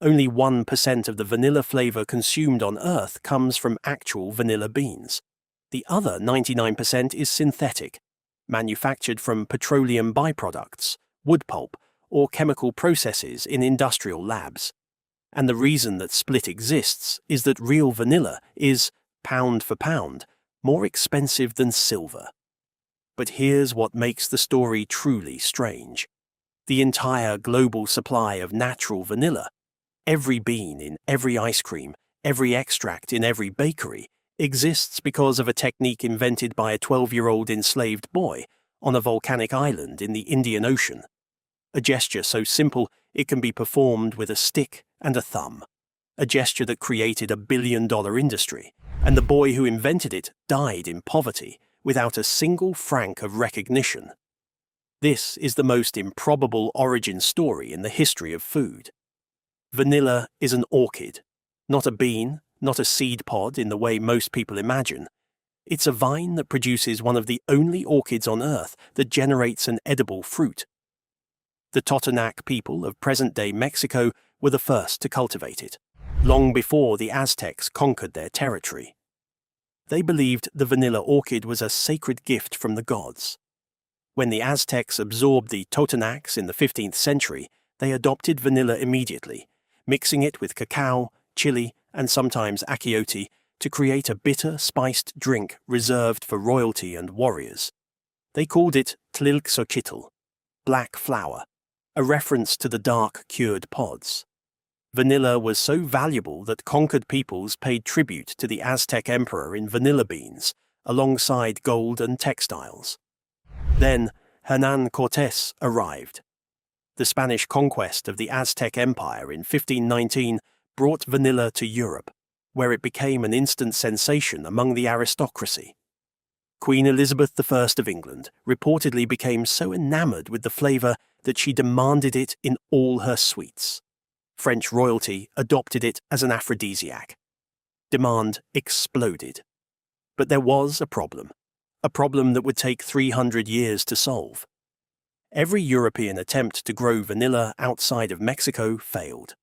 Only 1% of the vanilla flavor consumed on Earth comes from actual vanilla beans. The other 99% is synthetic, manufactured from petroleum byproducts, wood pulp, or chemical processes in industrial labs. And the reason that split exists is that real vanilla is, pound for pound, more expensive than silver. But here's what makes the story truly strange. The entire global supply of natural vanilla, every bean in every ice cream, every extract in every bakery, exists because of a technique invented by a 12-year-old enslaved boy on a volcanic island in the Indian Ocean. A gesture so simple it can be performed with a stick and a thumb. A gesture that created a billion-dollar industry, and the boy who invented it died in poverty without a single franc of recognition. This is the most improbable origin story in the history of food. Vanilla is an orchid, not a bean, not a seed pod in the way most people imagine. It's a vine that produces one of the only orchids on Earth that generates an edible fruit. The Totonac people of present-day Mexico were the first to cultivate it, long before the Aztecs conquered their territory. They believed the vanilla orchid was a sacred gift from the gods. When the Aztecs absorbed the Totonacs in the 15th century, they adopted vanilla immediately, mixing it with cacao, chili, and sometimes achiote to create a bitter, spiced drink reserved for royalty and warriors. They called it tlilxochitl, black flour, a reference to the dark cured pods. Vanilla was so valuable that conquered peoples paid tribute to the Aztec emperor in vanilla beans, alongside gold and textiles. Then Hernán Cortés arrived. The Spanish conquest of the Aztec Empire in 1519 brought vanilla to Europe, where it became an instant sensation among the aristocracy. Queen Elizabeth I of England reportedly became so enamored with the flavour that she demanded it in all her sweets. French royalty adopted it as an aphrodisiac. Demand exploded. But there was a problem that would take 300 years to solve. Every European attempt to grow vanilla outside of Mexico failed.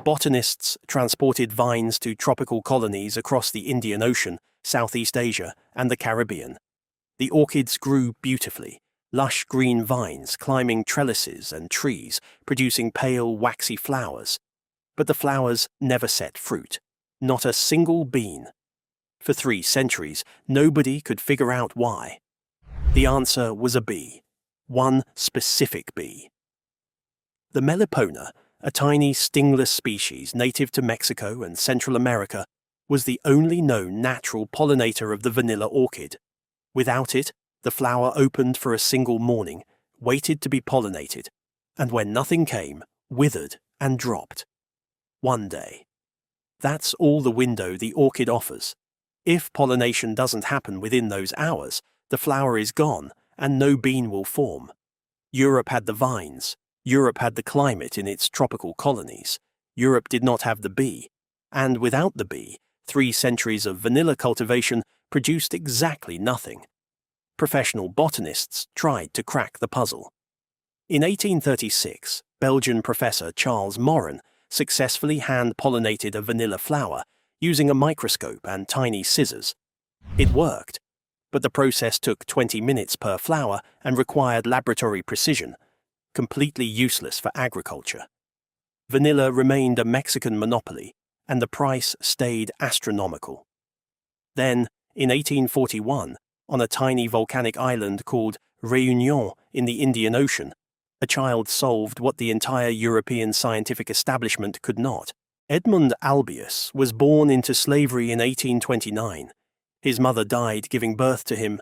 Botanists transported vines to tropical colonies across the Indian Ocean, Southeast Asia, and the Caribbean. The orchids grew beautifully, lush green vines climbing trellises and trees, producing pale, waxy flowers. But the flowers never set fruit, not a single bean. For 3 centuries, nobody could figure out why. The answer was a bee, one specific bee. The Melipona, a tiny stingless species native to Mexico and Central America, was the only known natural pollinator of the vanilla orchid. Without it, the flower opened for a single morning, waited to be pollinated, and when nothing came, withered and dropped. One day. That's all the window the orchid offers. If pollination doesn't happen within those hours, the flower is gone and no bean will form. Europe had the vines. Europe had the climate in its tropical colonies. Europe did not have the bee. And without the bee, 3 centuries of vanilla cultivation produced exactly nothing. Professional botanists tried to crack the puzzle. In 1836, Belgian professor Charles Morin successfully hand-pollinated a vanilla flower using a microscope and tiny scissors. It worked, but the process took 20 minutes per flower and required laboratory precision, completely useless for agriculture. Vanilla remained a Mexican monopoly, and the price stayed astronomical. Then, in 1841, on a tiny volcanic island called Réunion in the Indian Ocean, a child solved what the entire European scientific establishment could not. Edmund Albius was born into slavery in 1829. His mother died giving birth to him.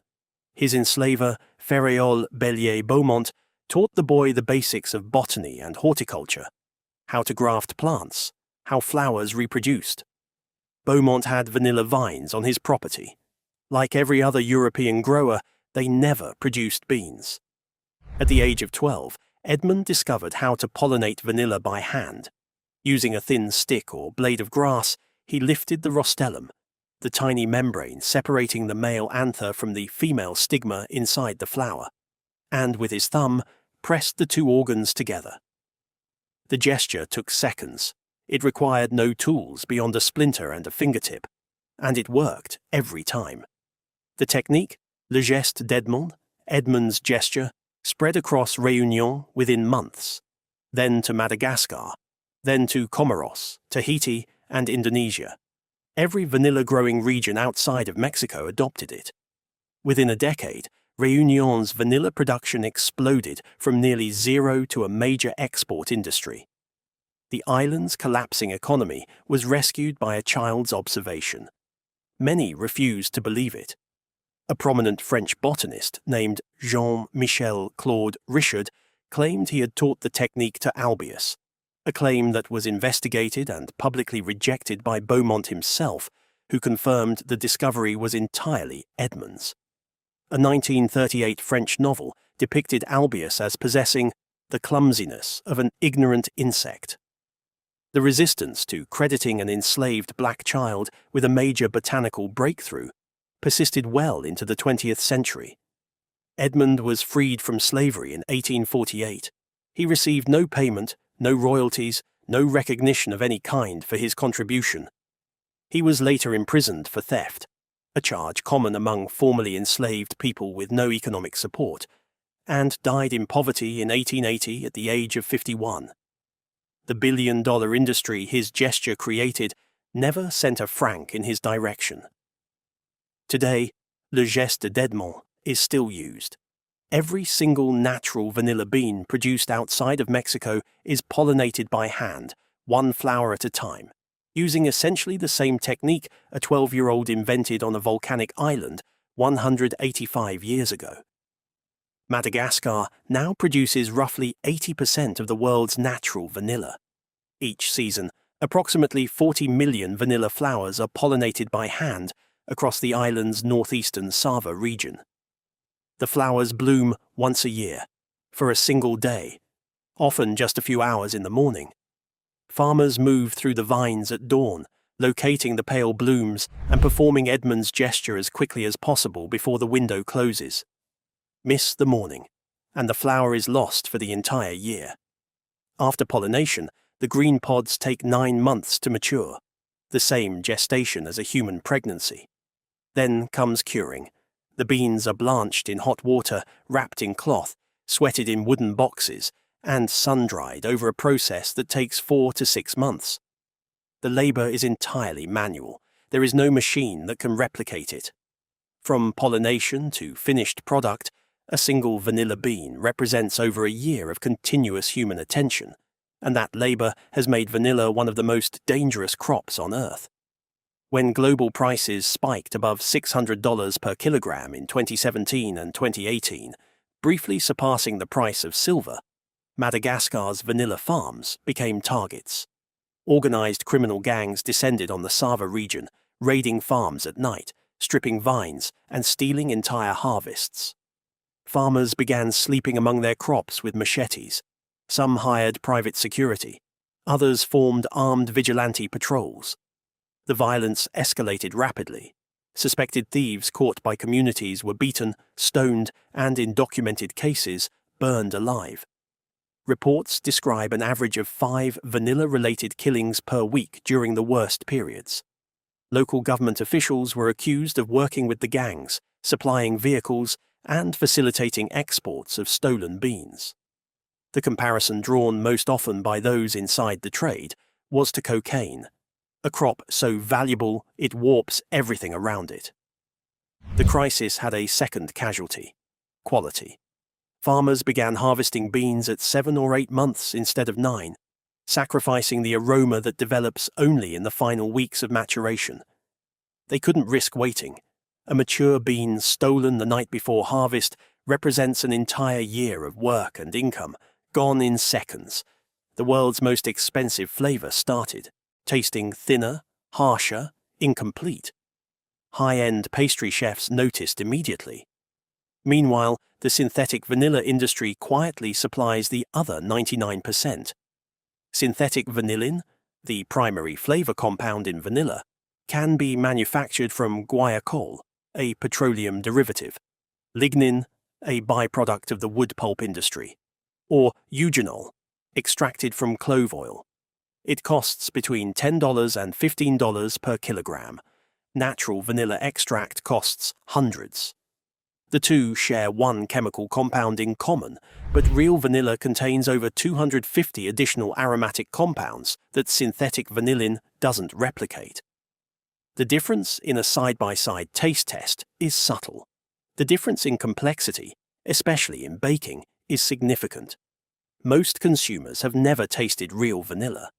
His enslaver, Ferréol Bellier Beaumont, taught the boy the basics of botany and horticulture, how to graft plants, how flowers reproduced. Beaumont had vanilla vines on his property. Like every other European grower, they never produced beans. At the age of 12, Edmund discovered how to pollinate vanilla by hand. Using a thin stick or blade of grass, he lifted the rostellum, the tiny membrane separating the male anther from the female stigma inside the flower, and with his thumb, pressed the 2 organs together. The gesture took seconds. It required no tools beyond a splinter and a fingertip, and it worked every time. The technique, le geste d'Edmond, Edmond's gesture, spread across Réunion within months, then to Madagascar, then to Comoros, Tahiti, and Indonesia. Every vanilla-growing region outside of Mexico adopted it. Within a decade, Réunion's vanilla production exploded from nearly zero to a major export industry. The island's collapsing economy was rescued by a child's observation. Many refused to believe it. A prominent French botanist named Jean-Michel Claude Richard claimed he had taught the technique to Albius, a claim that was investigated and publicly rejected by Beaumont himself, who confirmed the discovery was entirely Edmond's. A 1938 French novel depicted Albius as possessing the clumsiness of an ignorant insect. The resistance to crediting an enslaved black child with a major botanical breakthrough persisted well into the 20th century. Edmond was freed from slavery in 1848. He received no payment, no royalties, no recognition of any kind for his contribution. He was later imprisoned for theft, a charge common among formerly enslaved people with no economic support, and died in poverty in 1880 at the age of 51. The billion-dollar industry his gesture created never sent a franc in his direction. Today, le geste d'Edmond is still used. Every single natural vanilla bean produced outside of Mexico is pollinated by hand, one flower at a time, using essentially the same technique a 12-year-old invented on a volcanic island 185 years ago. Madagascar now produces roughly 80% of the world's natural vanilla. Each season, approximately 40 million vanilla flowers are pollinated by hand across the island's northeastern Sava region. The flowers bloom once a year, for a single day, often just a few hours in the morning. Farmers move through the vines at dawn, locating the pale blooms and performing Edmond's gesture as quickly as possible before the window closes. Miss the morning, and the flower is lost for the entire year. After pollination, the green pods take 9 months to mature, the same gestation as a human pregnancy. Then comes curing. The beans are blanched in hot water, wrapped in cloth, sweated in wooden boxes, and sun-dried over a process that takes 4 to 6 months. The labor is entirely manual. There is no machine that can replicate it. From pollination to finished product, a single vanilla bean represents over a year of continuous human attention, and that labor has made vanilla one of the most dangerous crops on Earth. When global prices spiked above $600 per kilogram in 2017 and 2018, briefly surpassing the price of silver, Madagascar's vanilla farms became targets. Organized criminal gangs descended on the Sava region, raiding farms at night, stripping vines, and stealing entire harvests. Farmers began sleeping among their crops with machetes. Some hired private security. Others formed armed vigilante patrols. The violence escalated rapidly. Suspected thieves caught by communities were beaten, stoned, and in documented cases, burned alive. Reports describe an average of 5 vanilla-related killings per week during the worst periods. Local government officials were accused of working with the gangs, supplying vehicles, and facilitating exports of stolen beans. The comparison drawn most often by those inside the trade was to cocaine, a crop so valuable it warps everything around it. The crisis had a second casualty: quality. Farmers began harvesting beans at 7 or 8 months instead of 9, sacrificing the aroma that develops only in the final weeks of maturation. They couldn't risk waiting. A mature bean stolen the night before harvest represents an entire year of work and income, gone in seconds. The world's most expensive flavor started, tasting thinner, harsher, incomplete. High-end pastry chefs noticed immediately. Meanwhile, the synthetic vanilla industry quietly supplies the other 99%. Synthetic vanillin, the primary flavor compound in vanilla, can be manufactured from guaiacol, a petroleum derivative, lignin, a byproduct of the wood pulp industry, or eugenol, extracted from clove oil. It costs between $10 and $15 per kilogram. Natural vanilla extract costs hundreds. The two share one chemical compound in common, but real vanilla contains over 250 additional aromatic compounds that synthetic vanillin doesn't replicate. The difference in a side-by-side taste test is subtle. The difference in complexity, especially in baking, is significant. Most consumers have never tasted real vanilla.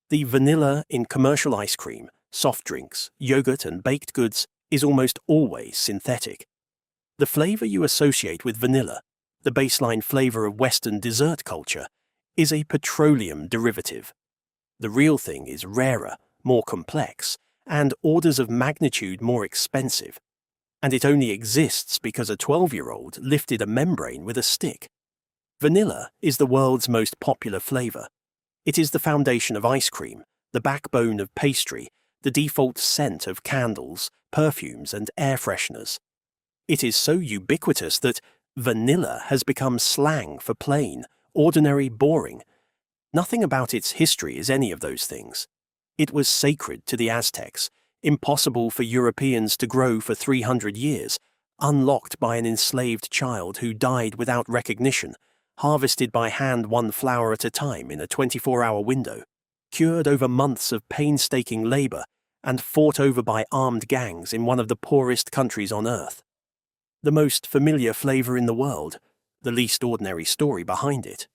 The vanilla in commercial ice cream, soft drinks, yogurt, and baked goods is almost always synthetic. The flavor you associate with vanilla, the baseline flavor of Western dessert culture, is a petroleum derivative. The real thing is rarer, more complex, and orders of magnitude more expensive. And it only exists because a 12-year-old lifted a membrane with a stick. Vanilla is the world's most popular flavor. It is the foundation of ice cream, the backbone of pastry, the default scent of candles, perfumes, and air fresheners. It is so ubiquitous that vanilla has become slang for plain, ordinary, boring. Nothing about its history is any of those things. It was sacred to the Aztecs, impossible for Europeans to grow for 300 years, unlocked by an enslaved child who died without recognition, harvested by hand one flower at a time in a 24-hour window, cured over months of painstaking labor, and fought over by armed gangs in one of the poorest countries on earth. The most familiar flavor in the world, the least ordinary story behind it.